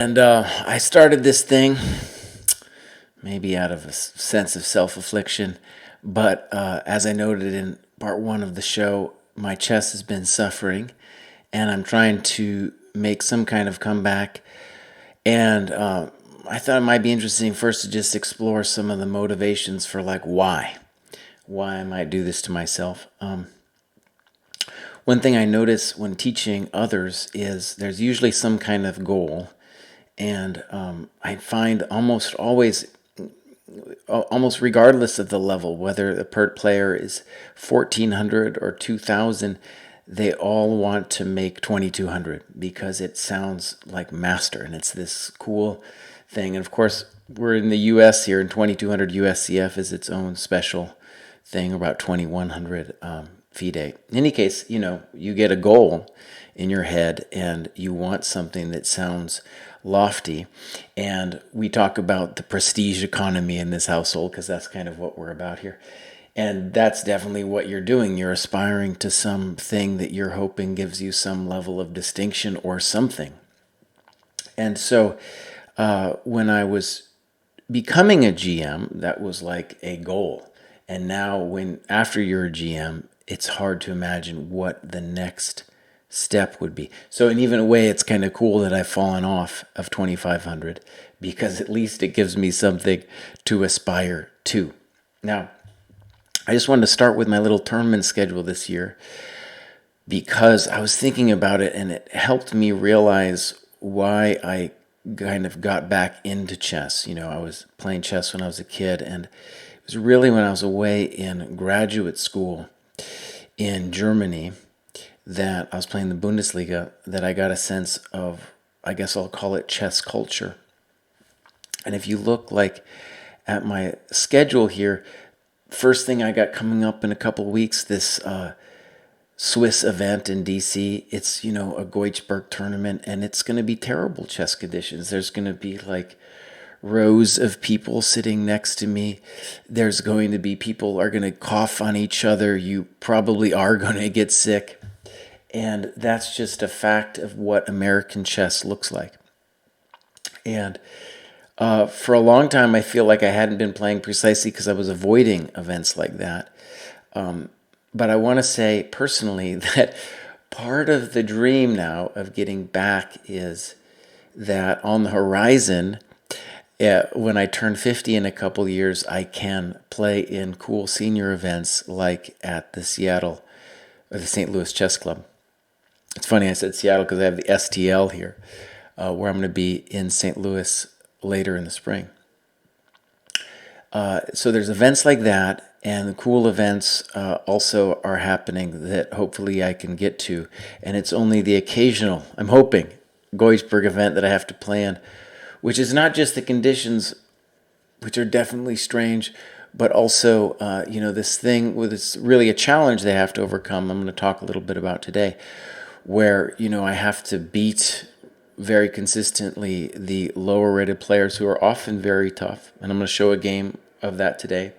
And I started this thing, maybe out of a sense of self affliction, but as I noted in part one of the show, my chest has been suffering, and I'm trying to make some kind of comeback. And I thought it might be interesting first to just explore some of the motivations for like why I might do this to myself. One thing I notice when teaching others is there's usually some kind of goal, and I find almost regardless of the level, whether the PERT player is 1400 or 2000, they all want to make 2200 because it sounds like master and it's this cool thing. And of course, we're in the US here, and 2200 USCF is its own special thing, about 2100 FIDE. In any case, you get a goal in your head and you want something that sounds lofty. And we talk about the prestige economy in this household because that's kind of what we're about here. And that's definitely what you're doing. You're aspiring to something that you're hoping gives you some level of distinction or something. And so when I was becoming a GM, that was like a goal. And now after you're a GM, it's hard to imagine what the next step would be. So in even a way, it's kind of cool that I've fallen off of 2500 because at least it gives me something to aspire to. Now, I just wanted to start with my little tournament schedule this year because I was thinking about it and it helped me realize why I kind of got back into chess. I was playing chess when I was a kid, and it was really when I was away in graduate school in Germany that I was playing the Bundesliga that I got a sense of, I guess I'll call it chess culture. And if you look at my schedule here, first thing I got coming up in a couple of weeks, this Swiss event in DC. It's, a Goichberg tournament, and it's going to be terrible chess conditions. There's going to be rows of people sitting next to me. There's going to be people are going to cough on each other. You probably are going to get sick. And that's just a fact of what American chess looks like. And for a long time, I feel like I hadn't been playing precisely because I was avoiding events like that. But I want to say personally that part of the dream now of getting back is that on the horizon, when I turn 50 in a couple years, I can play in cool senior events like at the Seattle or the St. Louis Chess Club. It's funny I said Seattle because I have the STL here, where I'm going to be in St. Louis later in the spring. So there's events like that, and cool events also are happening that hopefully I can get to. And it's only the occasional, I'm hoping, Goichberg event that I have to plan, which is not just the conditions, which are definitely strange, but also, this thing with it's really a challenge they have to overcome. I'm going to talk a little bit about today, where, I have to beat very consistently the lower rated players who are often very tough. And I'm going to show a game of that today.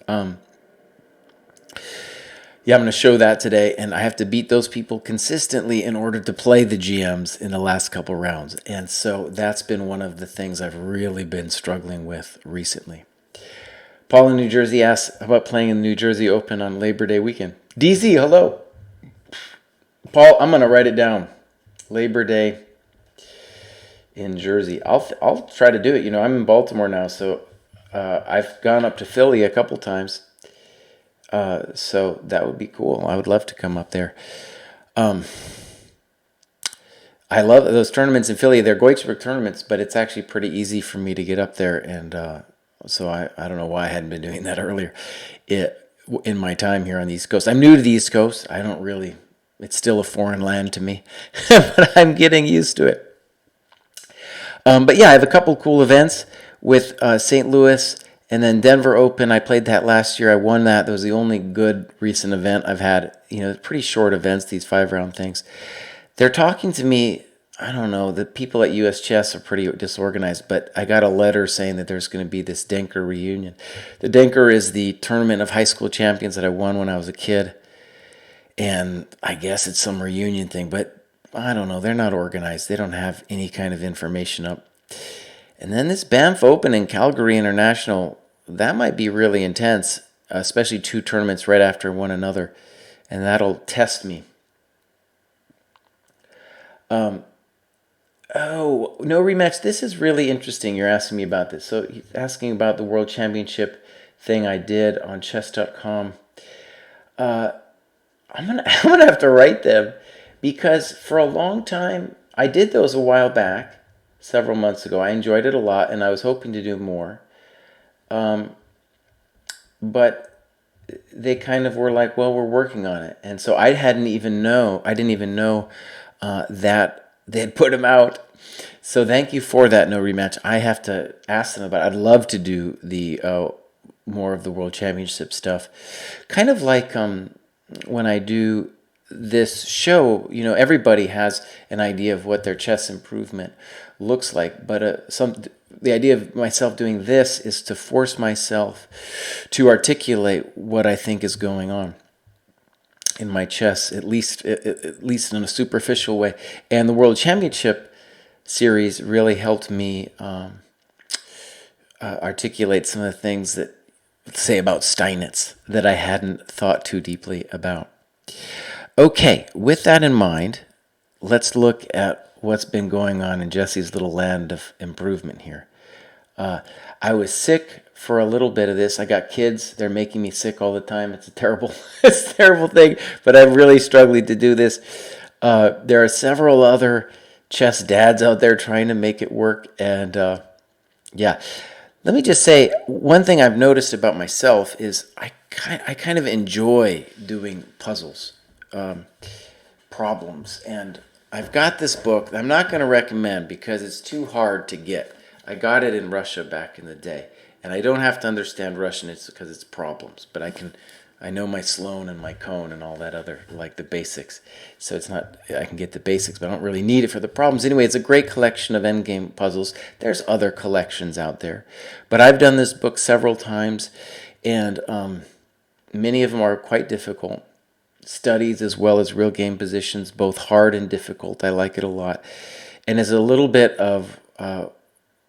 I'm going to show that today, and I have to beat those people consistently in order to play the GMs in the last couple rounds. And so that's been one of the things I've really been struggling with recently. Paul in New Jersey asks about playing in the New Jersey Open on Labor Day weekend. DZ, hello. Paul, I'm going to write it down. Labor Day in Jersey. I'll try to do it. I'm in Baltimore now, so I've gone up to Philly a couple times. So that would be cool. I would love to come up there. I love those tournaments in Philly. They're Goichberg tournaments, but it's actually pretty easy for me to get up there. And so I don't know why I hadn't been doing that earlier in my time here on the East Coast. I'm new to the East Coast. It's still a foreign land to me, but I'm getting used to it. But yeah, I have a couple cool events with St. Louis and then Denver Open. I played that last year. I won that. That was the only good recent event I've had. Pretty short events, these 5-round things. They're talking to me. I don't know. The people at US Chess are pretty disorganized, but I got a letter saying that there's going to be this Denker reunion. The Denker is the tournament of high school champions that I won when I was a kid. And I guess it's some reunion thing, but I don't know, they're not organized. They don't have any kind of information up. And then this Banff Open in Calgary International, that might be really intense, especially two tournaments right after one another. And that'll test me. Oh, no rematch. This is really interesting. You're asking me about this. So he's asking about the World Championship thing I did on chess.com. I'm gonna have to write them because for a long time I did those a while back, several months ago. I enjoyed it a lot, and I was hoping to do more. But they kind of were like, "Well, we're working on it," and so I didn't even know that they had put them out. So thank you for that, no rematch. I have to ask them about it. I'd love to do the more of the World Championship stuff, kind of like when I do this show, everybody has an idea of what their chess improvement looks like. But the idea of myself doing this is to force myself to articulate what I think is going on in my chess, at least in a superficial way. And the World Championship series really helped me articulate some of the things that, say, about Steinitz that I hadn't thought too deeply about. Okay, with that in mind, let's look at what's been going on in Jesse's little land of improvement here. I was sick for a little bit of this. I got kids. They're making me sick all the time. It's a terrible, it's a terrible thing, but I'm really struggling to do this. There are several other chess dads out there trying to make it work, and yeah. Let me just say, one thing I've noticed about myself is I kind of enjoy doing puzzles, problems. And I've got this book that I'm not going to recommend because it's too hard to get. I got it in Russia back in the day. And I don't have to understand Russian, it's because it's problems. But I know my Sloan and my Cone and all that other, like the basics. So it's not, I can get the basics, but I don't really need it for the problems. Anyway, it's a great collection of endgame puzzles. There's other collections out there. But I've done this book several times, and many of them are quite difficult. Studies as well as real game positions, both hard and difficult. I like it a lot. And it's a little bit of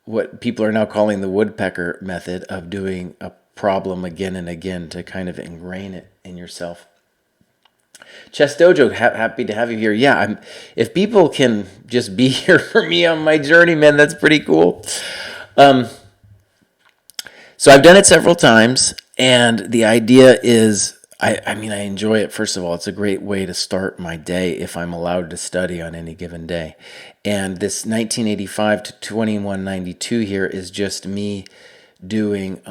what people are now calling the woodpecker method of doing a problem again and again to kind of ingrain it in yourself. Chess Dojo, happy to have you here. Yeah, if people can just be here for me on my journey, man, that's pretty cool. So I've done it several times, and the idea is, I mean, I enjoy it. First of all, it's a great way to start my day if I'm allowed to study on any given day. And this 1985 to 2192 here is just me doing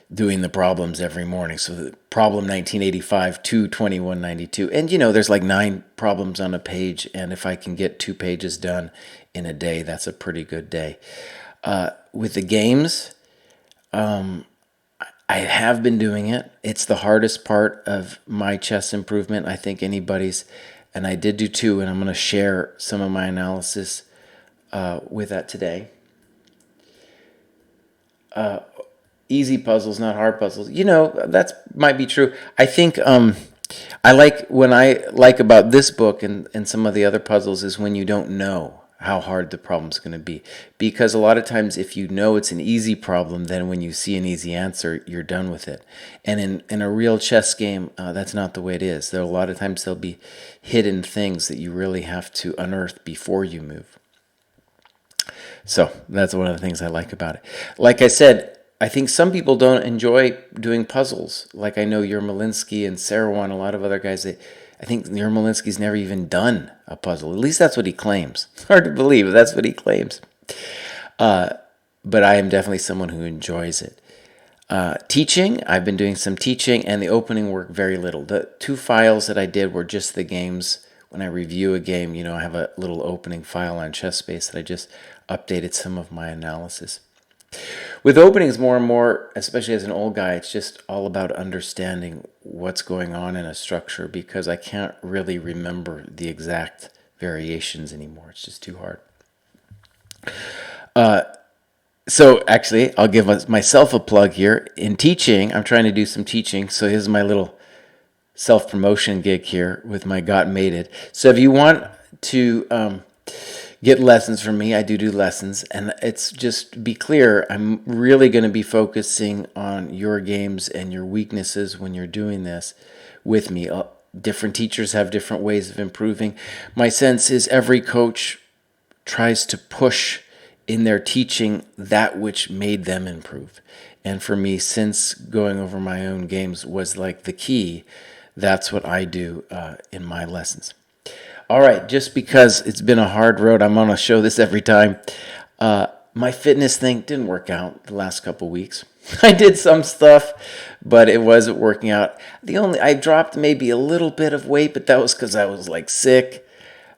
the problems every morning. So the problem 1985 to 2192. And there's like 9 problems on a page, and if I can get 2 pages done in a day, that's a pretty good day. With the games, I have been doing it. It's the hardest part of my chess improvement, I think anybody's, and I did do 2, and I'm going to share some of my analysis with that today. Easy puzzles, not hard puzzles. That might be true. I think I like about this book and some of the other puzzles is when you don't know how hard the problem's going to be. Because a lot of times if you know it's an easy problem, then when you see an easy answer, you're done with it. And in a real chess game, that's not the way it is. There are a lot of times there'll be hidden things that you really have to unearth before you move. So that's one of the things I like about it. Like I said, I think some people don't enjoy doing puzzles. Like I know Yermolinsky and Sarawan, a lot of other guys, I think Yermolinsky's never even done a puzzle. At least that's what he claims. Hard to believe, but that's what he claims. But I am definitely someone who enjoys it. Teaching, I've been doing some teaching, and the opening work very little. The 2 files that I did were just the games. When I review a game, I have a little opening file on ChessSpace that I just updated some of my analysis. With openings more and more, especially as an old guy, it's just all about understanding what's going on in a structure because I can't really remember the exact variations anymore. It's just too hard. So actually, I'll give myself a plug here. In teaching, I'm trying to do some teaching. So here's my little self-promotion gig here with my Got Mated. So if you want to get lessons from me. I do lessons, and it's just be clear. I'm really going to be focusing on your games and your weaknesses when you're doing this with me. Different teachers have different ways of improving. My sense is every coach tries to push in their teaching that which made them improve. And for me, since going over my own games was like the key, that's what I do in my lessons. All right, just because it's been a hard road, I'm on a show this every time. My fitness thing didn't work out the last couple weeks. I did some stuff, but it wasn't working out. I dropped maybe a little bit of weight, but that was because I was like sick.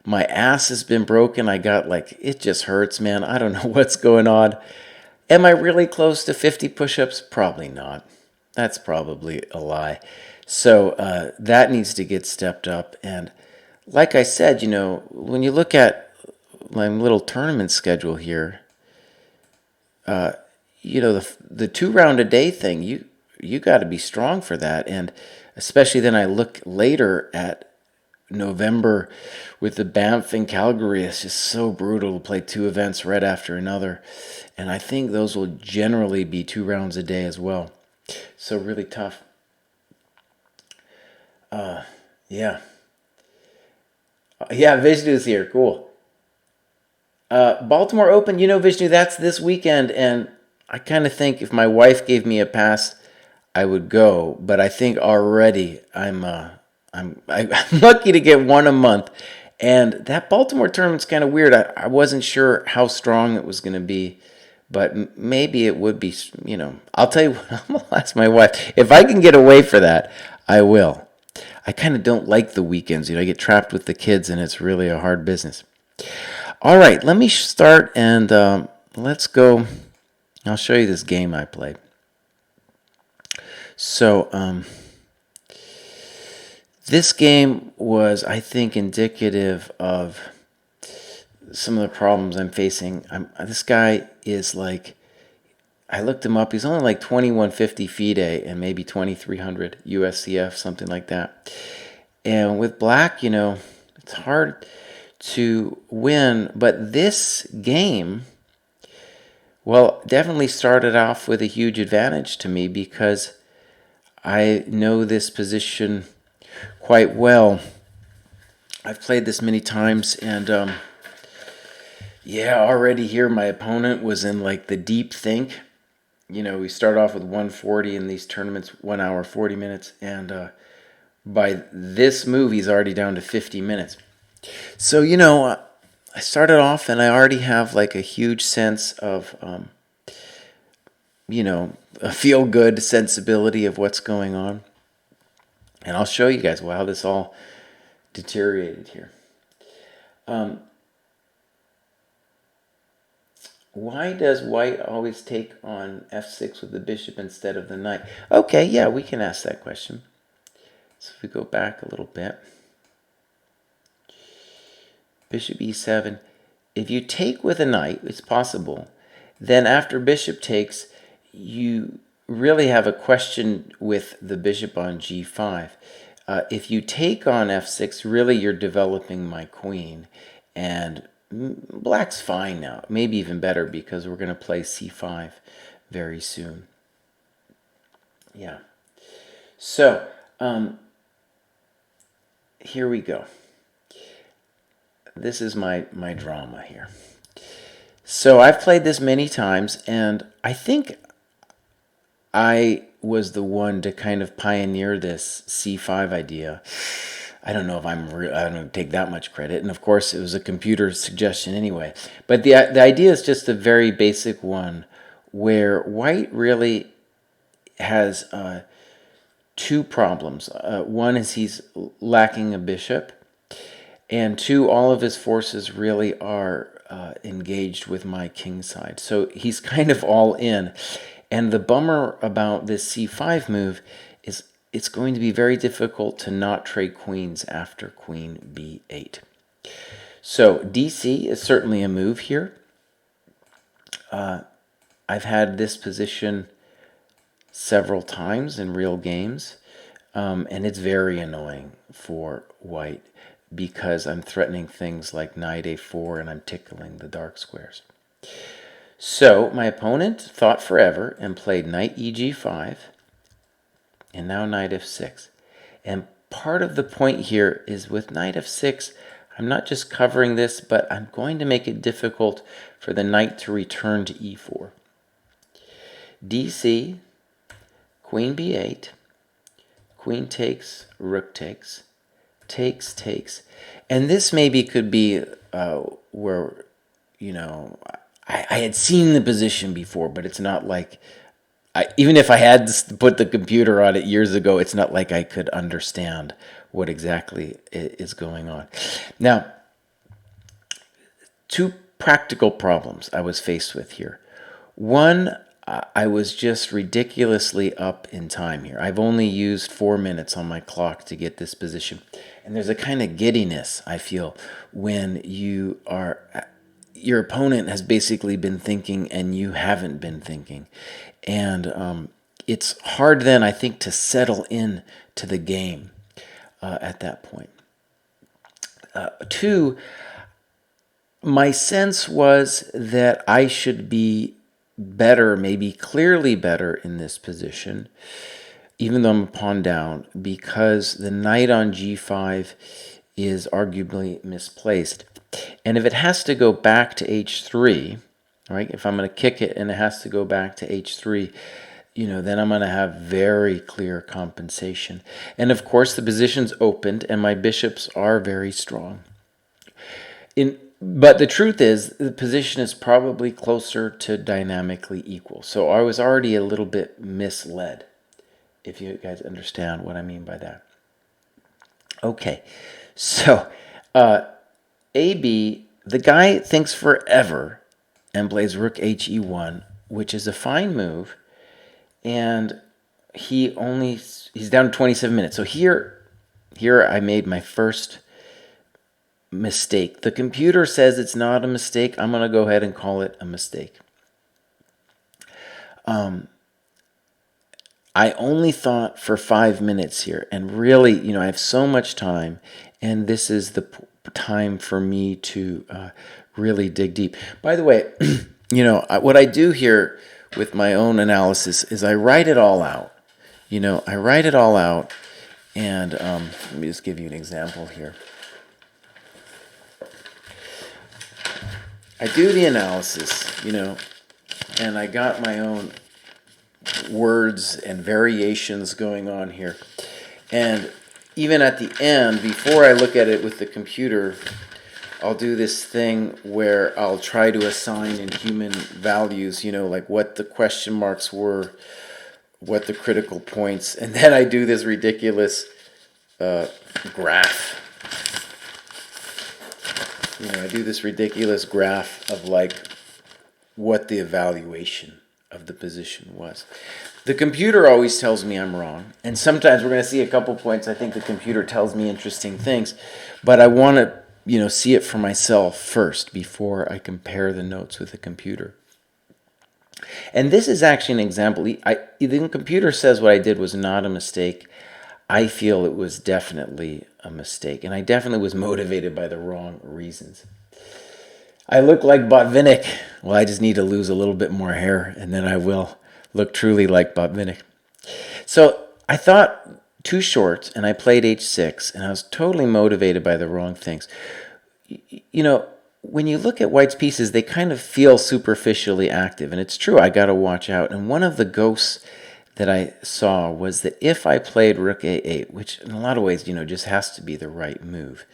My ass has been broken. I got like, it just hurts, man. I don't know what's going on. Am I really close to 50 push-ups? Probably not. That's probably a lie. So that needs to get stepped up. And like I said, when you look at my little tournament schedule here, the 2 round a day thing, you got to be strong for that. And especially then I look later at November with the Banff and Calgary. It's just so brutal to play 2 events right after another. And I think those will generally be 2 rounds a day as well. So really tough. Yeah. Yeah, Vishnu's here. Cool. Baltimore Open, Vishnu, that's this weekend. And I kind of think if my wife gave me a pass, I would go. But I think already I'm lucky to get one a month. And that Baltimore tournament's kind of weird. I wasn't sure how strong it was going to be, but maybe it would be, I'll tell you what, I'm going to ask my wife. If I can get away for that, I will. I kind of don't like the weekends. I get trapped with the kids, and it's really a hard business. All right, let me start, and let's go. I'll show you this game I played. So, this game was, I think, indicative of some of the problems I'm facing. This guy is like, I looked him up. He's only like 2150 FIDE and maybe 2300 USCF, something like that. And with black, it's hard to win. But this game, well, definitely started off with a huge advantage to me because I know this position quite well. I've played this many times, and already here my opponent was in like the deep think. We start off with 140 in these tournaments, 1 hour 40 minutes, and by this move he's already down to 50 minutes. So I started off and I already have like a huge sense of a feel good sensibility of what's going on. And I'll show you guys how this all deteriorated here. Why does white always take on f6 with the bishop instead of the knight? Okay, yeah, we can ask that question. So if we go back a little bit. Bishop e7. If you take with a knight, it's possible. Then after bishop takes, you really have a question with the bishop on g5. If you take on f6, really you're developing my queen. And black's fine now. Maybe even better because we're going to play c5 very soon. Yeah. So, here we go. This is my drama here. So I've played this many times, and I think I was the one to kind of pioneer this c5 idea. I don't know if I don't take that much credit, and of course it was a computer suggestion anyway. But the idea is just a very basic one, where white really has 2 problems. One is he's lacking a bishop, and 2, all of his forces really are engaged with my king side. So he's kind of all in. And the bummer about this c5 move is it's going to be very difficult to not trade queens after queen b8. So dc is certainly a move here. I've had this position several times in real games, and it's very annoying for white because I'm threatening things like knight a4 and I'm tickling the dark squares. So my opponent thought forever and played knight eg5 and now knight f6. And part of the point here is with knight f6, I'm not just covering this, but I'm going to make it difficult for the knight to return to e4. dc, queen b8, queen takes, rook takes, takes. And this maybe could be where, you know, I had seen the position before, but it's not like, even if I had put the computer on it years ago, it's not like I could understand what exactly is going on. Now, two practical problems I was faced with here. One, I was just ridiculously up in time here. I've only used 4 minutes on my clock to get this position. And there's a kind of giddiness, I feel, when your opponent has basically been thinking and you haven't been thinking. And it's hard then, I think, to settle in to the game at that point. Two, my sense was that I should be better, maybe clearly better in this position, even though I'm a pawn down, because the knight on g5 is arguably misplaced. And if it has to go back to h3, right, if I'm going to kick it and it has to go back to h3, then I'm going to have very clear compensation. And of course, the position's opened and my bishops are very strong. But the truth is, the position is probably closer to dynamically equal. So I was already a little bit misled, if you guys understand what I mean by that. Okay, so AB, the guy thinks forever and plays rook he1, which is a fine move, and he's down to 27 minutes. So here I made my first mistake. The computer says it's not a mistake. I'm going to go ahead and call it a mistake. I only thought for 5 minutes here, and really, I have so much time, and this is the time for me to really dig deep. By the way, what I do here with my own analysis is I write it all out. I write it all out, and let me just give you an example here. I do the analysis, and I got my own words and variations going on here. And even at the end, before I look at it with the computer, I'll do this thing where I'll try to assign in human values, like what the question marks were, what the critical points, and then I do this ridiculous graph. I do this ridiculous graph of what the evaluation of the position was. The computer always tells me I'm wrong, and sometimes we're going to see a couple points I think the computer tells me interesting things, but I want to see it for myself first before I compare the notes with the computer. And this is actually an example. The computer says what I did was not a mistake. I feel it was definitely a mistake, and I definitely was motivated by the wrong reasons. I look like Botvinnik. Well, I just need to lose a little bit more hair, and then I will look truly like Botvinnik. So I thought too short, and I played h6, and I was totally motivated by the wrong things. When you look at White's pieces, they kind of feel superficially active, and it's true, I got to watch out. And one of the ghosts that I saw was that if I played rook a8, which in a lot of ways, just has to be the right move,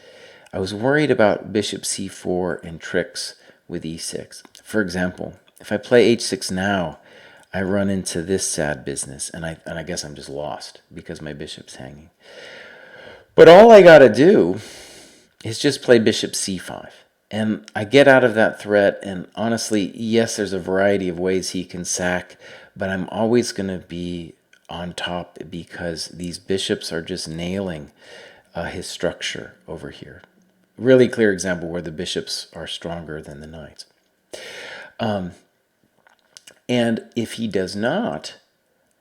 I was worried about bishop c4 and tricks with e6. For example, if I play h6 now, I run into this sad business, and I guess I'm just lost because my bishop's hanging. But all I got to do is just play bishop c5. And I get out of that threat, and honestly, yes, there's a variety of ways he can sack, but I'm always going to be on top because these bishops are just nailing his structure over here. Really clear example where the bishops are stronger than the knights. And if he does not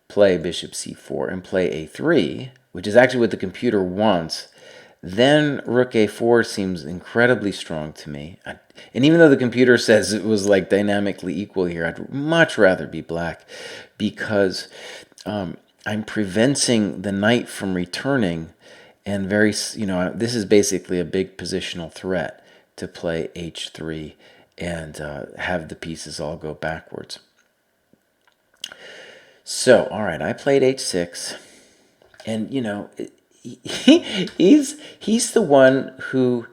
play bishop c4 and play a3, which is actually what the computer wants, Then rook a4 seems incredibly strong to me. And even though the computer says it was like dynamically equal here, I'd much rather be black because I'm preventing the knight from returning, and this is basically a big positional threat to play h3 and have the pieces all go backwards. So, all right, I played h6, and he's the one who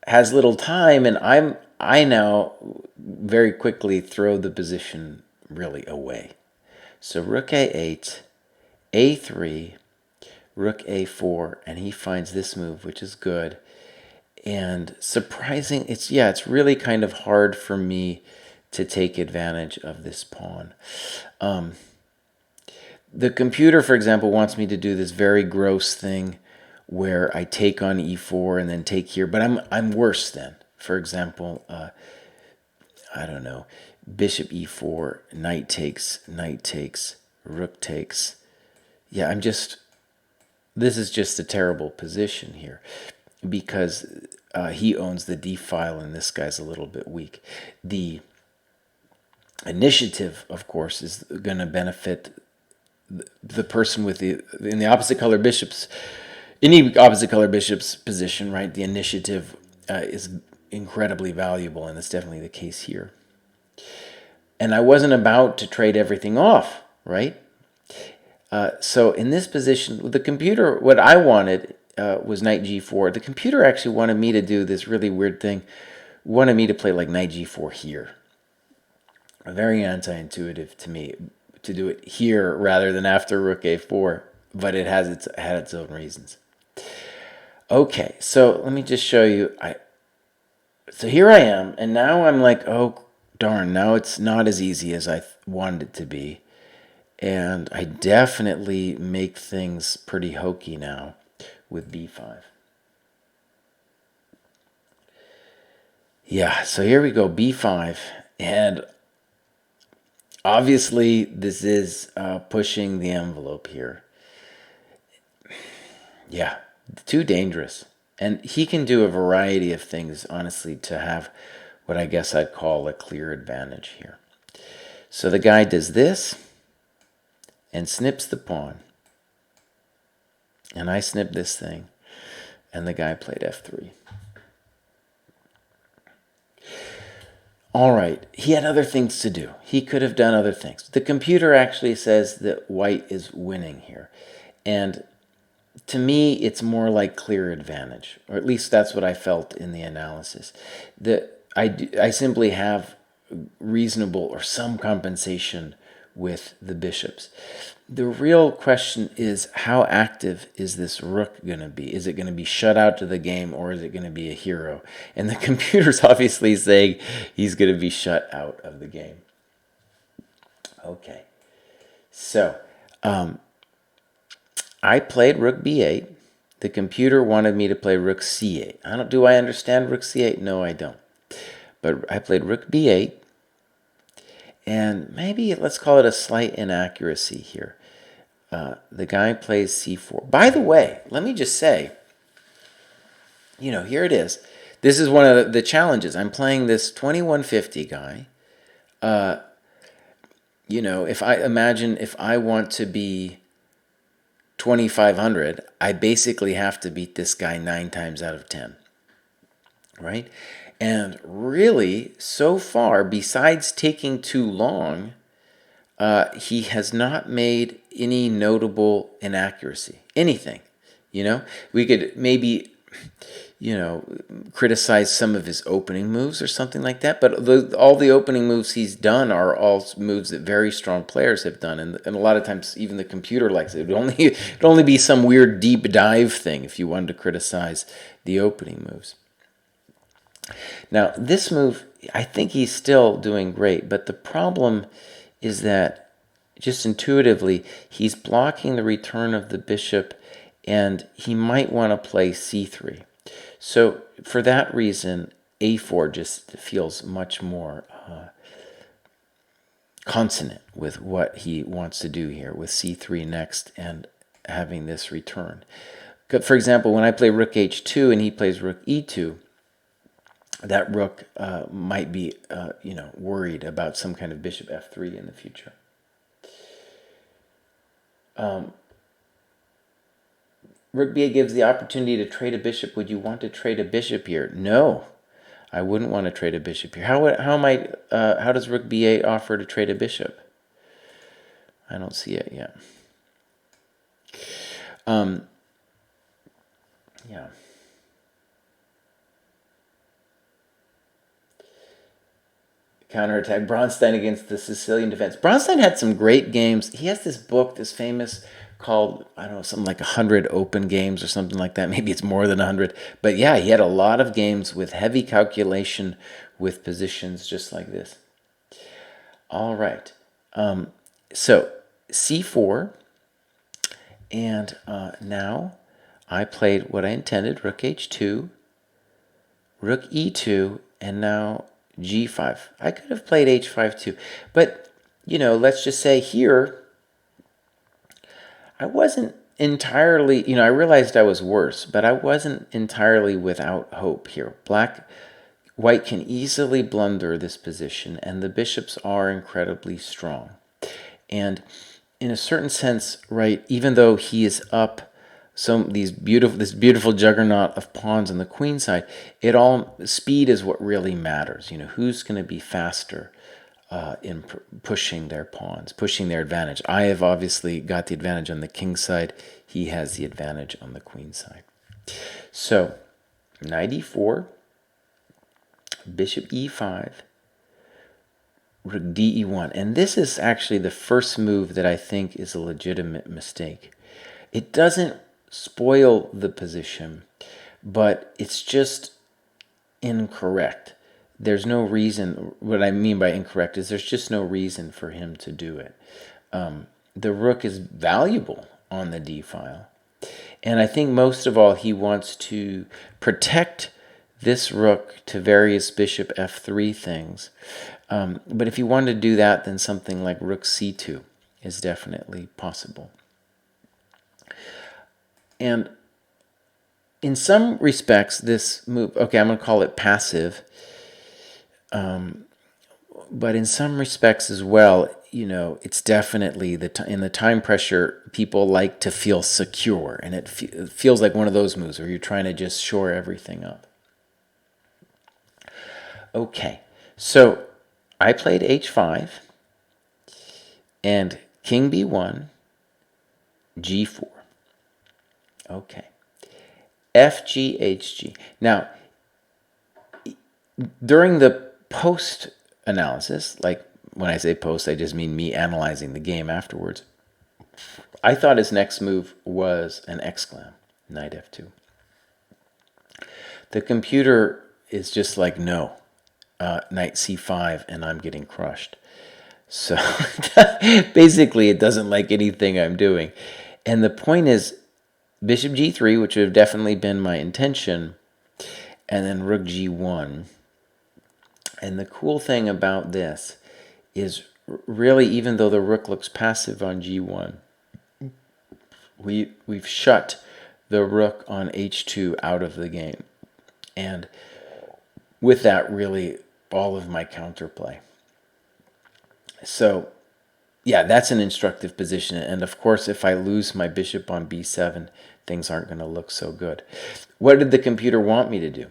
has little time, and I now very quickly throw the position really away. So rook a8, a3, rook a4, and he finds this move, which is good. And surprising, it's really kind of hard for me to take advantage of this pawn. The computer, for example, wants me to do this very gross thing where I take on e4 and then take here, but I'm worse then. For example, I don't know, bishop e4, knight takes, rook takes. Yeah, this is just a terrible position here because he owns the d file and this guy's a little bit weak. The initiative, of course, is going to benefit the person with in the opposite color bishops, any opposite color bishop's position, right? The initiative is incredibly valuable, and it's definitely the case here. And I wasn't about to trade everything off, right? So in this position, the computer, what I wanted was knight g4. The computer actually wanted me to do this really weird thing, wanted me to play like knight g4 here. Very anti-intuitive to me to do it here rather than after rook a4, but it had its own reasons. Okay, so let me just show you. So here I am, and now I'm like, oh darn, now it's not as easy as I wanted it to be. And I definitely make things pretty hokey now with b5. Yeah, so here we go, b5. And obviously this is pushing the envelope here. Yeah, too dangerous. And he can do a variety of things, honestly, to have what I guess I'd call a clear advantage here. So the guy does this and snips the pawn. And I snip this thing. And the guy played f3. All right, he had other things to do. He could have done other things. The computer actually says that white is winning here. And to me, it's more like clear advantage, or at least that's what I felt in the analysis. I simply have reasonable or some compensation with the bishops. The real question is, how active is this rook going to be? Is it going to be shut out to the game, or is it going to be a hero? And the computer's obviously saying he's going to be shut out of the game. Okay, so I played rook b8. The computer wanted me to play rook c8. Do I understand rook c8? No, I don't. But I played rook b8. And maybe let's call it a slight inaccuracy here. The guy plays c4. By the way, let me just say, here it is. This is one of the challenges. I'm playing this 2150 guy. If I want to be 2500, I basically have to beat this guy 9 times out of 10. Right? And really, so far, besides taking too long, he has not made any notable inaccuracy. Anything. We could maybe, criticize some of his opening moves or something like that. But all the opening moves he's done are all moves that very strong players have done. And a lot of times, even the computer likes it. It'd only be some weird deep dive thing if you wanted to criticize the opening moves. Now, this move, I think he's still doing great, but the problem is that just intuitively, he's blocking the return of the bishop, and he might want to play c3. So for that reason, a4 just feels much more consonant with what he wants to do here with c3 next and having this return. For example, when I play rook h2 and he plays rook e2, that rook might be, worried about some kind of bishop f3 in the future. Rook b8 gives the opportunity to trade a bishop. Would you want to trade a bishop here? No, I wouldn't want to trade a bishop here. How does rook b8 offer to trade a bishop? I don't see it yet. Yeah. Counterattack. Bronstein against the Sicilian defense. Bronstein had some great games. He has this book, this famous, called, I don't know, something like 100 Open Games or something like that. Maybe it's more than 100. But yeah, he had a lot of games with heavy calculation with positions just like this. All right. So c4. And now I played what I intended, rook h2, rook e2, and now g5. I could have played h5 too. But, let's just say here, I wasn't entirely, I realized I was worse, but I wasn't entirely without hope here. White can easily blunder this position, and the bishops are incredibly strong. And in a certain sense, right, even though he is up this beautiful juggernaut of pawns on the queen side, speed is what really matters. Who's going to be faster in pushing their pawns, pushing their advantage. I have obviously got the advantage on the king side. He has the advantage on the queen side. So, knight e4, bishop e5, rook de1. And this is actually the first move that I think is a legitimate mistake. It doesn't spoil the position, but it's just incorrect. There's no reason, what I mean by incorrect is there's just no reason for him to do it. The rook is valuable on the d file. And I think most of all he wants to protect this rook to various bishop f3 things. But if you wanted to do that, then something like rook c2 is definitely possible. And in some respects, this move, okay, I'm going to call it passive. But in some respects as well, it's definitely, in the time pressure, people like to feel secure. And it feels like one of those moves where you're trying to just shore everything up. Okay, so I played h5 and king b1, g4. Okay, fg, hg. Now, during the post analysis, like when I say post, I just mean me analyzing the game afterwards, I thought his next move was an exclam, knight f2. The computer is just like, no, knight c5, and I'm getting crushed. So basically, it doesn't like anything I'm doing. And the point is, bishop g3, which would have definitely been my intention, and then rook g1. And the cool thing about this is really, even though the rook looks passive on g1, we've shut the rook on h2 out of the game. And with that, really, all of my counterplay. So, yeah, that's an instructive position. And of course, if I lose my bishop on b7, things aren't going to look so good. What did the computer want me to do?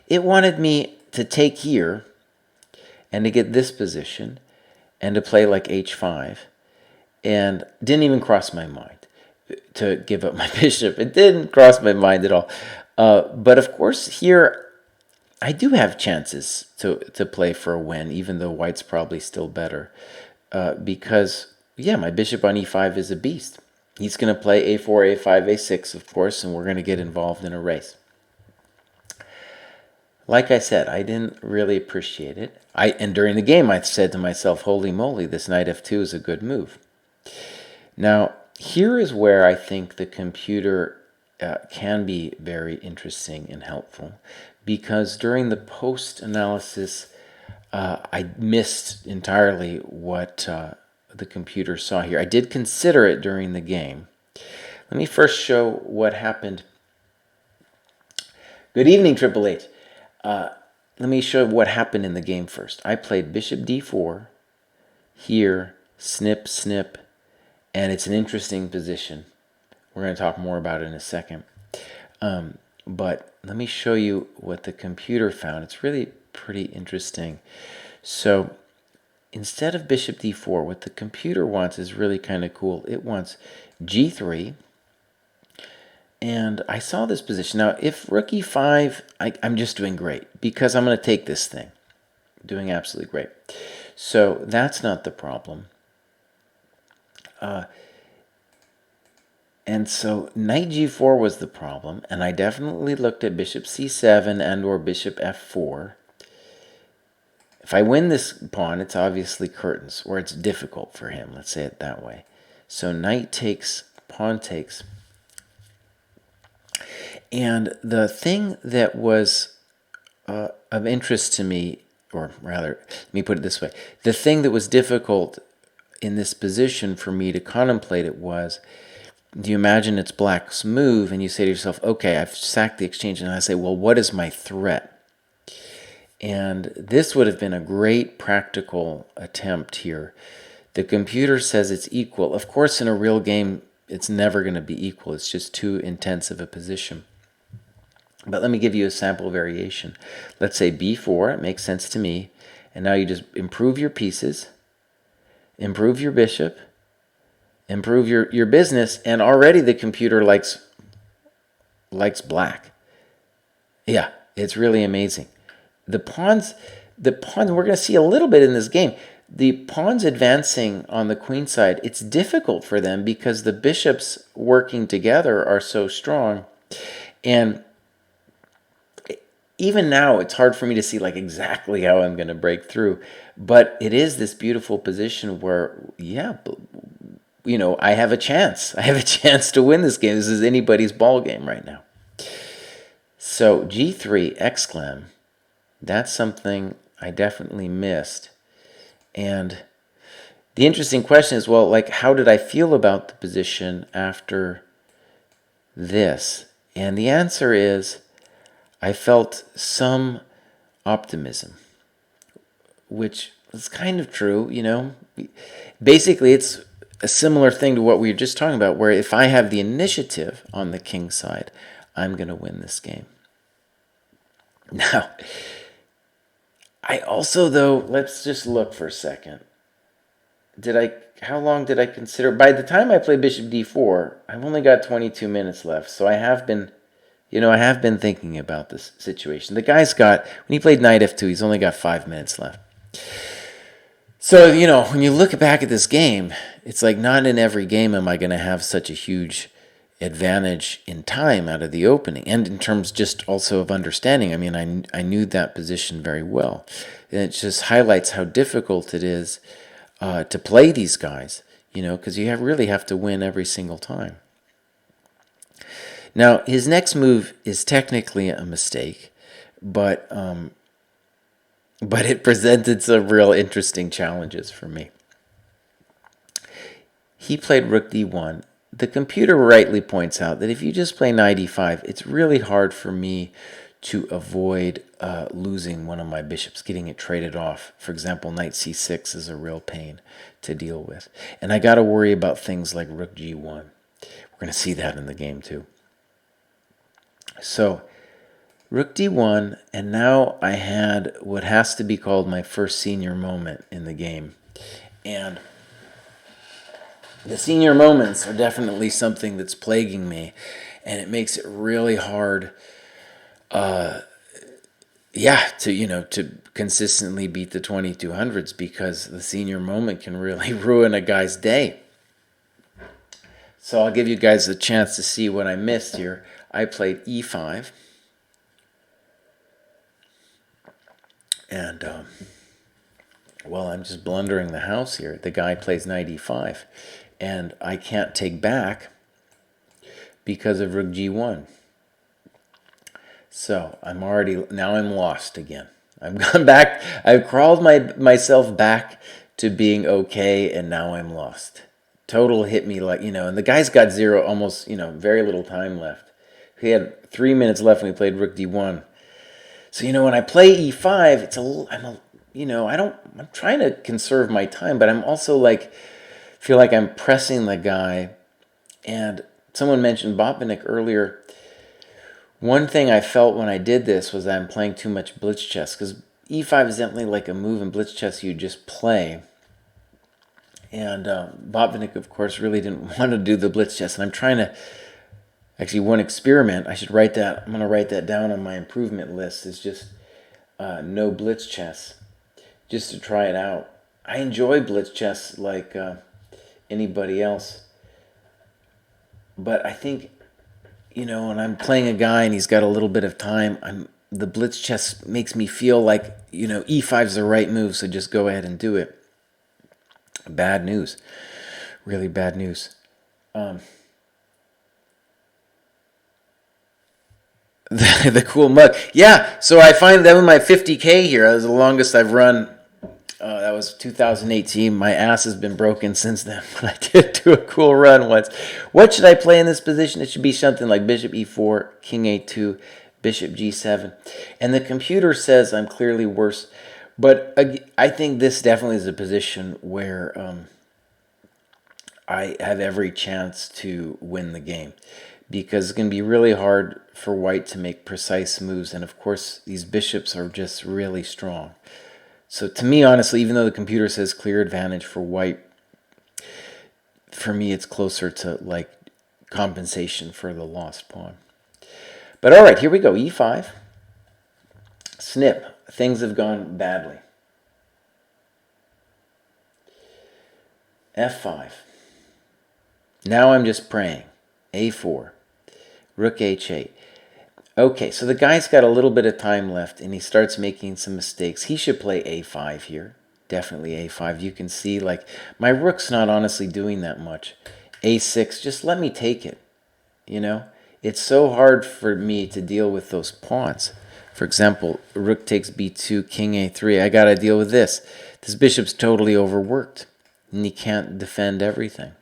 It wanted me to take here and to get this position and to play like h5. And didn't even cross my mind to give up my bishop. It didn't cross my mind at all. But of course, here I do have chances to play for a win, even though white's probably still better. Because, yeah, my bishop on e5 is a beast. He's going to play a4, a5, a6, of course, and we're going to get involved in a race. Like I said, I didn't really appreciate it. And during the game, I said to myself, holy moly, this knight f2 is a good move. Now, here is where I think the computer can be very interesting and helpful, because during the post-analysis, I missed entirely what the computer saw here. I did consider it during the game. Let me first show what happened Good evening, Triple H. Let me show what happened in the game first. I played bishop d4, here, snip, snip, and it's an interesting position. We're going to talk more about it in a second. But let me show you what the computer found. It's really pretty interesting. So instead of bishop d4, what the computer wants is really kind of cool. It wants g3. And I saw this position. Now, if rook e5, I'm just doing great because I'm going to take this thing. Doing absolutely great. So that's not the problem. And so knight g4 was the problem. And I definitely looked at bishop c7 and or bishop f4. If I win this pawn, it's obviously curtains, or it's difficult for him. Let's say it that way. So knight takes, pawn takes. And the thing that was of interest to me, or rather, let me put it this way. The thing that was difficult in this position for me to contemplate it was, do you imagine it's black's move and you say to yourself, okay, I've sacked the exchange, and I say, well, what is my threat? And this would have been a great practical attempt here. The computer says it's equal. Of course, in a real game, it's never going to be equal. It's just too intense of a position. But let me give you a sample variation. Let's say b4, it makes sense to me. And now you just improve your pieces, improve your bishop, improve your business, and already the computer likes black. Yeah, it's really amazing. The pawns, we're going to see a little bit in this game. The pawns advancing on the queen side, it's difficult for them because the bishops working together are so strong. And even now, it's hard for me to see like exactly how I'm going to break through. But it is this beautiful position where, yeah, you know, I have a chance. I have a chance to win this game. This is anybody's ball game right now. So g3, exclam, that's something I definitely missed. And the interesting question is, well, like, how did I feel about the position after this? And the answer is, I felt some optimism, which is kind of true, you know. Basically, it's a similar thing to what we were just talking about, where if I have the initiative on the king side, I'm going to win this game. Now, I also, though, let's just look for a second. How long did I consider? By the time I played bishop d4, I've only got 22 minutes left, so I have been thinking about this situation. The guy's got, when he played knight f2, he's only got 5 minutes left. So, you know, when you look back at this game, it's like not in every game am I going to have such a huge advantage in time out of the opening. And in terms just also of understanding, I mean, I knew that position very well. And it just highlights how difficult it is to play these guys, you know, because you really have to win every single time. Now, his next move is technically a mistake, but it presented some real interesting challenges for me. He played rook d1. The computer rightly points out that if you just play knight e5, it's really hard for me to avoid losing one of my bishops, getting it traded off. For example, knight c6 is a real pain to deal with. And I got to worry about things like rook g1. We're going to see that in the game too. So rook d1, and now I had what has to be called my first senior moment in the game. And the senior moments are definitely something that's plaguing me, and it makes it really hard to consistently beat the 2200s, because the senior moment can really ruin a guy's day. So I'll give you guys a chance to see what I missed here. I played e5. And, well, I'm just blundering the house here. The guy plays knight e5. And I can't take back because of rook g1. So I'm lost again. I've gone back. I've crawled myself back to being okay, and now I'm lost. Total hit me like, and the guy's got almost, very little time left. He had 3 minutes left when we played rook d1. So, when I play e5, I'm trying to conserve my time, but I'm also like, feel like I'm pressing the guy. And someone mentioned Botvinnik earlier. One thing I felt when I did this was that I'm playing too much blitz chess, because e5 is definitely like a move in blitz chess you just play. And Botvinnik, of course, really didn't want to do the blitz chess. And I'm trying to, actually, one experiment, I should write that, I'm going to write that down on my improvement list, is just no blitz chess, just to try it out. I enjoy blitz chess like anybody else. But I think, when I'm playing a guy and he's got a little bit of time, the blitz chess makes me feel like, e5 is the right move, so just go ahead and do it. Bad news. Really bad news. The cool mug. Yeah, so I find that with my 50K here, that was the longest I've run. That was 2018. My ass has been broken since then, but I did do a cool run once. What should I play in this position? It should be something like bishop e4, king a2, bishop g7. And the computer says I'm clearly worse. But I think this definitely is a position where I have every chance to win the game, because it's going to be really hard for white to make precise moves. And of course, these bishops are just really strong. So to me, honestly, even though the computer says clear advantage for white, for me it's closer to like compensation for the lost pawn. But all right, here we go. e5. Snip. Things have gone badly. f5. Now I'm just praying. a4. Rook h8. Okay, so the guy's got a little bit of time left, and he starts making some mistakes. He should play a5 here. Definitely a5. You can see, like, my rook's not honestly doing that much. a6, just let me take it, It's so hard for me to deal with those pawns. For example, rook takes b2, king a3. I got to deal with this. This bishop's totally overworked, and he can't defend everything.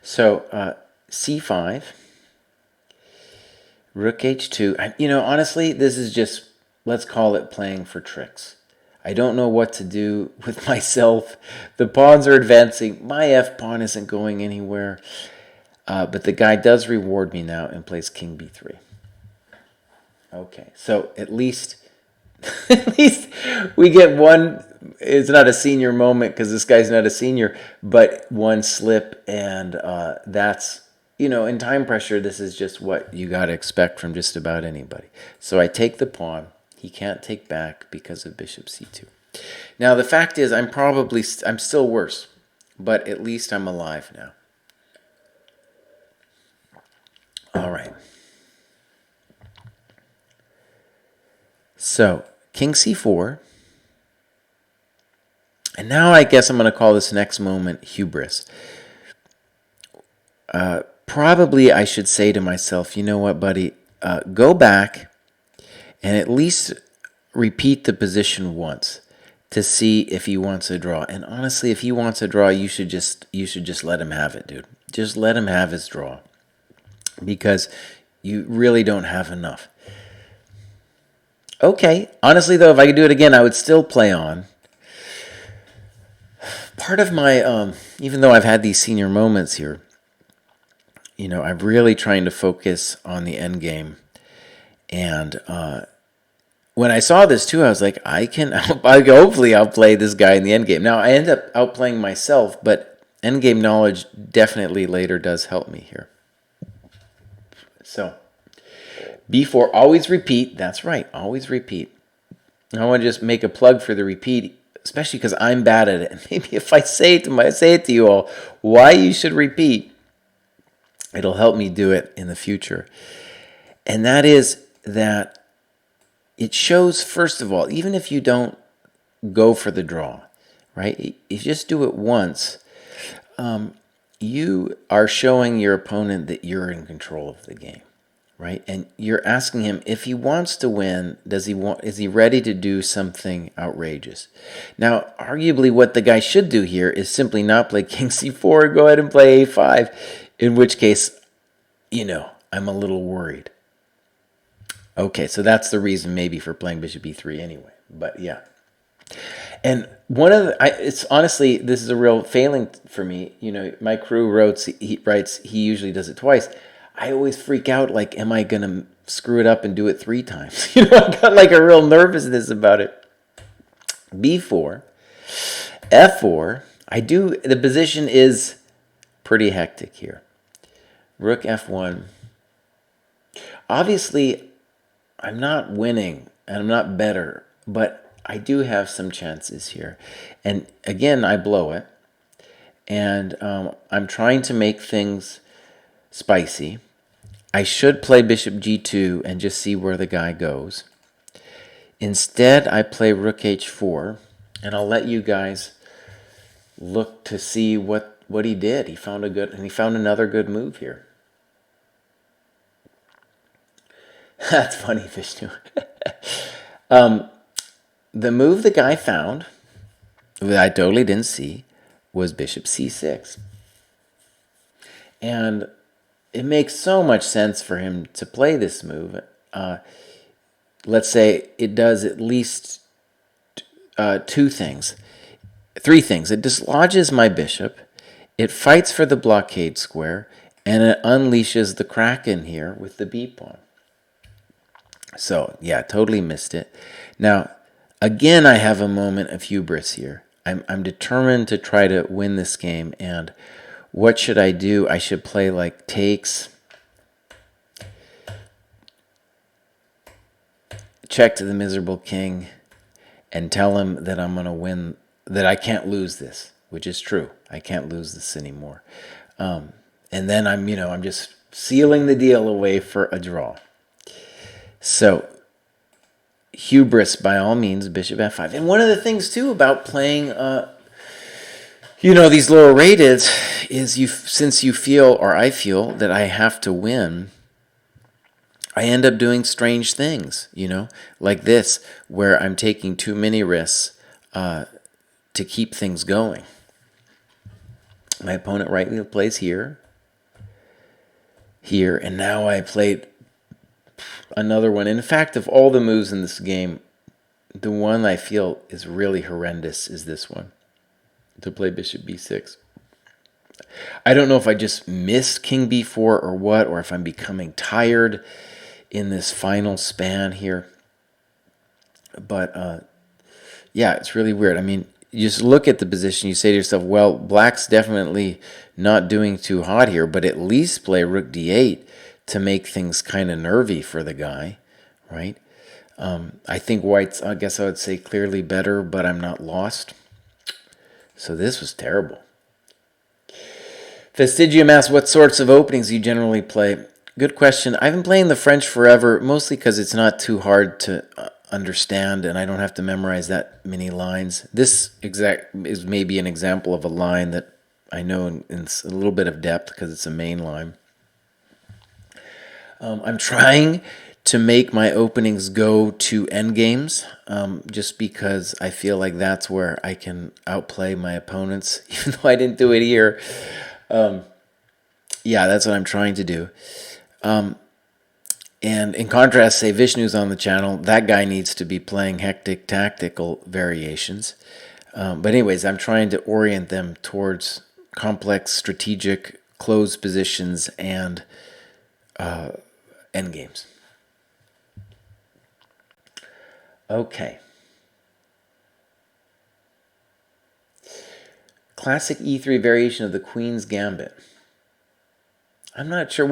So, c5. Rook h2. Honestly, this is just, let's call it playing for tricks. I don't know what to do with myself. The pawns are advancing. My f-pawn isn't going anywhere. But the guy does reward me now and plays king b3. Okay, so at least we get one. It's not a senior moment because this guy's not a senior, but one slip, and that's, in time pressure, this is just what you got to expect from just about anybody. So I take the pawn. He can't take back because of bishop c2. Now, the fact is, I'm still worse, but at least I'm alive now. All right. So, king c4. And now I guess I'm going to call this next moment hubris. Probably I should say to myself, you know what, buddy, go back and at least repeat the position once to see if he wants a draw. And honestly, if he wants a draw, you should just let him have it, dude. Just let him have his draw, because you really don't have enough. Okay, honestly though, if I could do it again, I would still play on. Part of my, even though I've had these senior moments here, I'm really trying to focus on the end game. And when I saw this too, I was like, hopefully I'll play this guy in the end game. Now, I end up outplaying myself, but end game knowledge definitely later does help me here. So, b4, always repeat. That's right, always repeat. I want to just make a plug for the repeat, especially because I'm bad at it. And maybe if I say it to you all, why you should repeat, it'll help me do it in the future. And that is that it shows, first of all, even if you don't go for the draw, right? If you just do it once, you are showing your opponent that you're in control of the game, right? And you're asking him, if he wants to win, is he ready to do something outrageous? Now, arguably what the guy should do here is simply not play king c4, go ahead and play a5, in which case, I'm a little worried. Okay, so that's the reason maybe for playing bishop e3 anyway. But yeah. And one of it's honestly, this is a real failing for me. You know, my crew writes he usually does it twice. I always freak out like, am I going to screw it up and do it 3 times? You know, I got like a real nervousness about it. b4, f4. The position is pretty hectic here. Rook f1. Obviously, I'm not winning and I'm not better, but I do have some chances here. And again, I blow it. And I'm trying to make things spicy. I should play bishop g2 and just see where the guy goes. Instead, I play rook h4, and I'll let you guys look to see what he did. He found another good move here. That's funny, Vishnu. The move the guy found, that I totally didn't see, was bishop c6. And it makes so much sense for him to play this move. Let's say it does at least 3 things. It dislodges my bishop, it fights for the blockade square, and it unleashes the Kraken here with the b pawn. So, yeah, totally missed it. Now, again, I have a moment of hubris here. I'm determined to try to win this game, and what should I do? I should play like takes, check to the miserable king, and tell him that I'm going to win, that I can't lose this, which is true. I can't lose this anymore. And then I'm just sealing the deal away for a draw. So, hubris by all means, bishop f5. And one of the things too about playing, these lower rated is since you feel, or I feel, that I have to win, I end up doing strange things, like this, where I'm taking too many risks to keep things going. My opponent rightly plays here, and now I played another one. In fact, of all the moves in this game, the one I feel is really horrendous is this one, to play bishop b6. I don't know if I just missed king b4 or what, or if I'm becoming tired in this final span here. But yeah, it's really weird. I mean, you just look at the position, you say to yourself, well, black's definitely not doing too hot here, but at least play rook d8 to make things kind of nervy for the guy, right? I think white's, I guess I would say, clearly better, but I'm not lost. So this was terrible. Fastigium asks, what sorts of openings you generally play? Good question. I've been playing the French forever, mostly because it's not too hard to understand, and I don't have to memorize that many lines. This is maybe an example of a line that I know in a little bit of depth because it's a main line. I'm trying to make my openings go to endgames, just because I feel like that's where I can outplay my opponents, even though I didn't do it here. Yeah, that's what I'm trying to do. And in contrast, say Vishnu's on the channel, that guy needs to be playing hectic tactical variations. But anyways, I'm trying to orient them towards complex strategic closed positions and endgames. Okay. Classic E3 variation of the Queen's Gambit. I'm not sure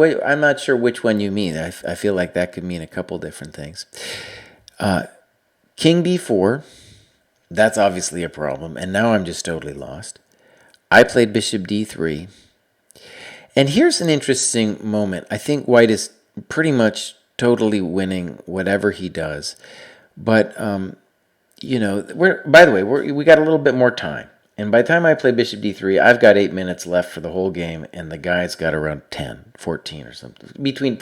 which one you mean. I feel like that could mean a couple different things. King b4, that's obviously a problem, and now I'm just totally lost. I played bishop d3. And here's an interesting moment. I think white is pretty much totally winning whatever he does. But, by the way, we got a little bit more time. And by the time I play bishop d3, I've got 8 minutes left for the whole game, and the guy's got around 10, 14 or something. Between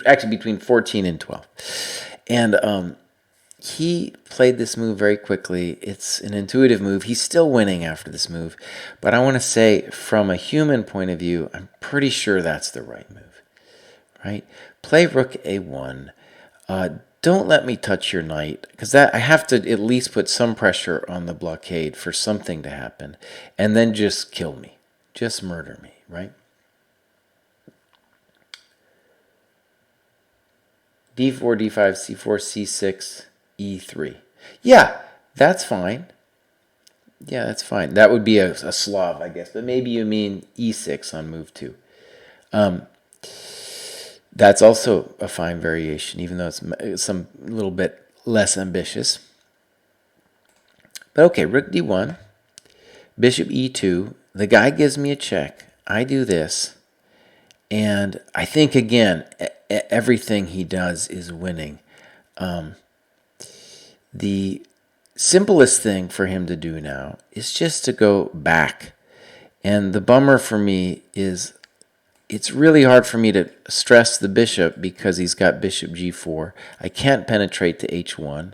14 and 12. And he played this move very quickly. It's an intuitive move. He's still winning after this move. But I want to say, from a human point of view, I'm pretty sure that's the right move. right? Play rook a1. Don't let me touch your knight, because that I have to at least put some pressure on the blockade for something to happen, and then just kill me. Just murder me, right? d4, d5, c4, c6, e3. Yeah, that's fine. Yeah, that's fine. That would be a Slav, I guess. But maybe you mean e6 on move 2. That's also a fine variation, even though it's some little bit less ambitious. But okay, rook d1, bishop e2. The guy gives me a check. I do this. And I think, again, everything he does is winning. The simplest thing for him to do now is just to go back. And the bummer for me is it's really hard for me to stress the bishop because he's got bishop g4. I can't penetrate to h1.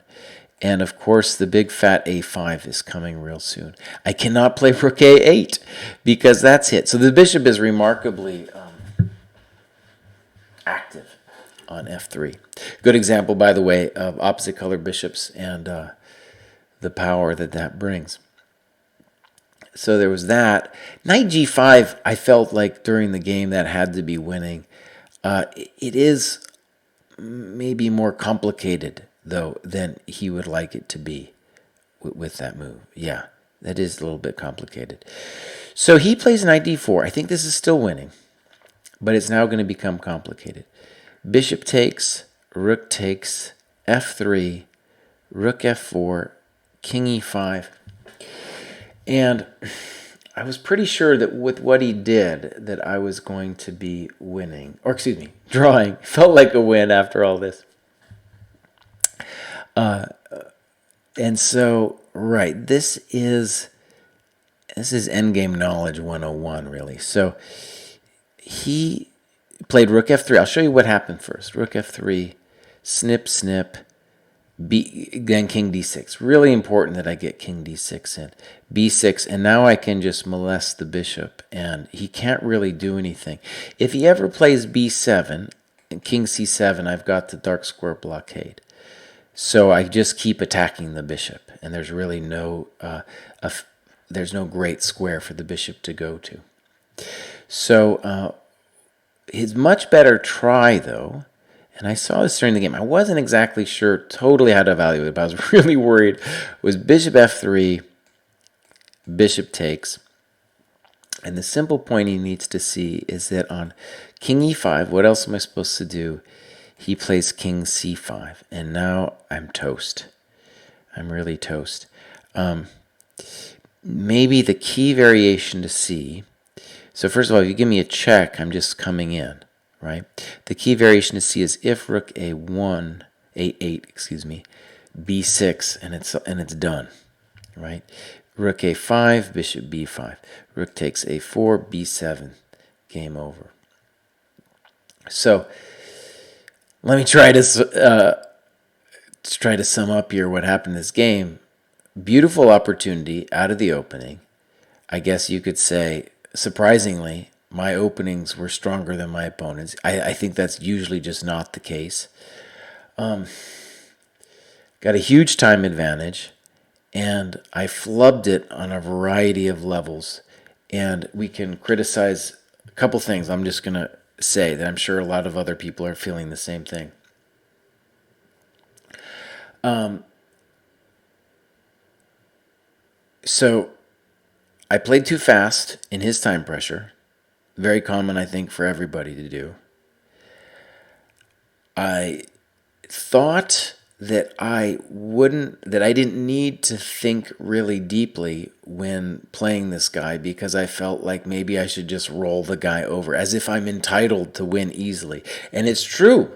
And of course, the big fat a5 is coming real soon. I cannot play rook a8 because that's hit. So the bishop is remarkably active on f3. Good example, by the way, of opposite color bishops and the power that brings. So there was that. Knight g5, I felt like during the game that had to be winning. It is maybe more complicated, though, than he would like it to be with that move. Yeah, that is a little bit complicated. So he plays knight d4. I think this is still winning, but it's now going to become complicated. Bishop takes, rook takes, f3, rook f4, king e5. And I was pretty sure that with what he did that I was going to be winning. Or excuse me, drawing. Felt like a win after all this. And so, right, this is endgame knowledge 101, really. So he played rook f3. I'll show you what happened first. Rook f3, snip, snip, then king d6. Really important that I get king d6 in. b6, and now I can just molest the bishop, and he can't really do anything. If he ever plays b7 and king c7, I've got the dark square blockade. So I just keep attacking the bishop, and there's really there's no great square for the bishop to go to. So his much better try, though, and I saw this during the game. I wasn't exactly sure totally how to evaluate it, but I was really worried, was bishop f3, bishop takes. And the simple point he needs to see is that on king e5, what else am I supposed to do? He plays king c5, and now I'm toast. I'm really toast. Maybe the key variation to see. So first of all, if you give me a check, I'm just coming in, right? The key variation to see is if rook a1, a8, excuse me, b6, and it's done, right? Rook a5, bishop b5. Rook takes a4, b7. Game over. So let me try to sum up here what happened in this game. Beautiful opportunity out of the opening. I guess you could say, surprisingly, my openings were stronger than my opponents. I think that's usually just not the case. Got a huge time advantage, and I flubbed it on a variety of levels. And we can criticize a couple things. I'm just going to say that I'm sure a lot of other people are feeling the same thing. So I played too fast in his time pressure. Very common, I think, for everybody to do. I thought that I didn't need to think really deeply when playing this guy because I felt like maybe I should just roll the guy over, as if I'm entitled to win easily. And it's true.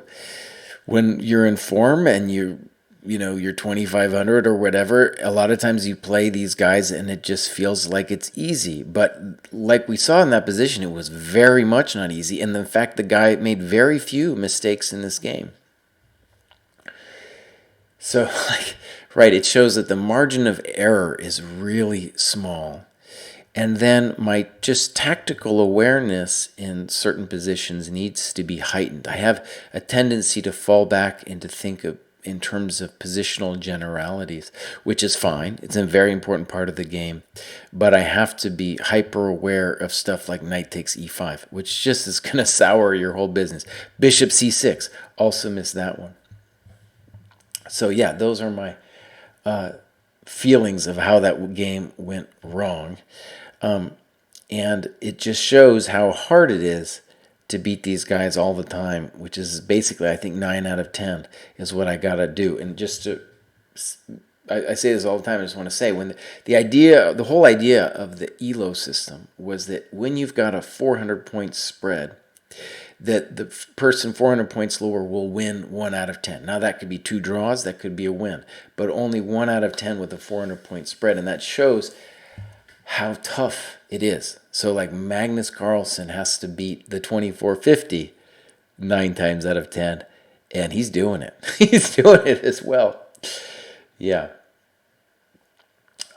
When you're in form and you're 2,500 or whatever, a lot of times you play these guys and it just feels like it's easy. But like we saw in that position, it was very much not easy. And in fact, the guy made very few mistakes in this game. So, right, it shows that the margin of error is really small. And then my just tactical awareness in certain positions needs to be heightened. I have a tendency to fall back and to think of in terms of positional generalities, which is fine. It's a very important part of the game. But I have to be hyper aware of stuff like knight takes e5, which just is going to sour your whole business. Bishop c6, also missed that one. So yeah, those are my feelings of how that game went wrong. And it just shows how hard it is to beat these guys all the time, which is basically, I think, 9 out of 10 is what I got to do. And just to, I say this all the time, I just want to say, when the whole idea of the ELO system was that when you've got a 400-point spread, that the person 400 points lower will win 1 out of 10. Now, that could be 2 draws, that could be a win, but only 1 out of 10 with a 400-point spread, and that shows how tough it is. So like Magnus Carlsen has to beat the 2450 9 times out of 10, and he's doing it. He's doing it as well. Yeah.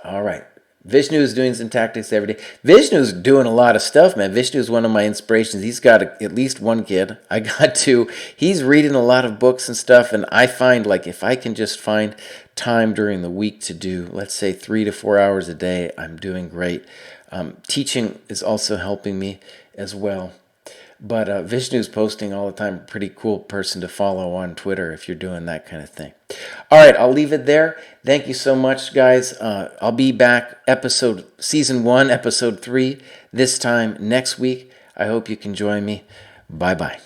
All right. Vishnu is doing some tactics every day. Vishnu's doing a lot of stuff, man. Vishnu is one of my inspirations. He's got at least one kid. I got two. He's reading a lot of books and stuff, and I find, like, if I can just find time during the week to do, let's say, 3 to 4 hours a day, I'm doing great. Teaching is also helping me as well. But Vishnu's posting all the time. Pretty cool person to follow on Twitter if you're doing that kind of thing. All right, I'll leave it there. Thank you so much, guys. I'll be back season 1, episode 3, this time next week. I hope you can join me. Bye-bye.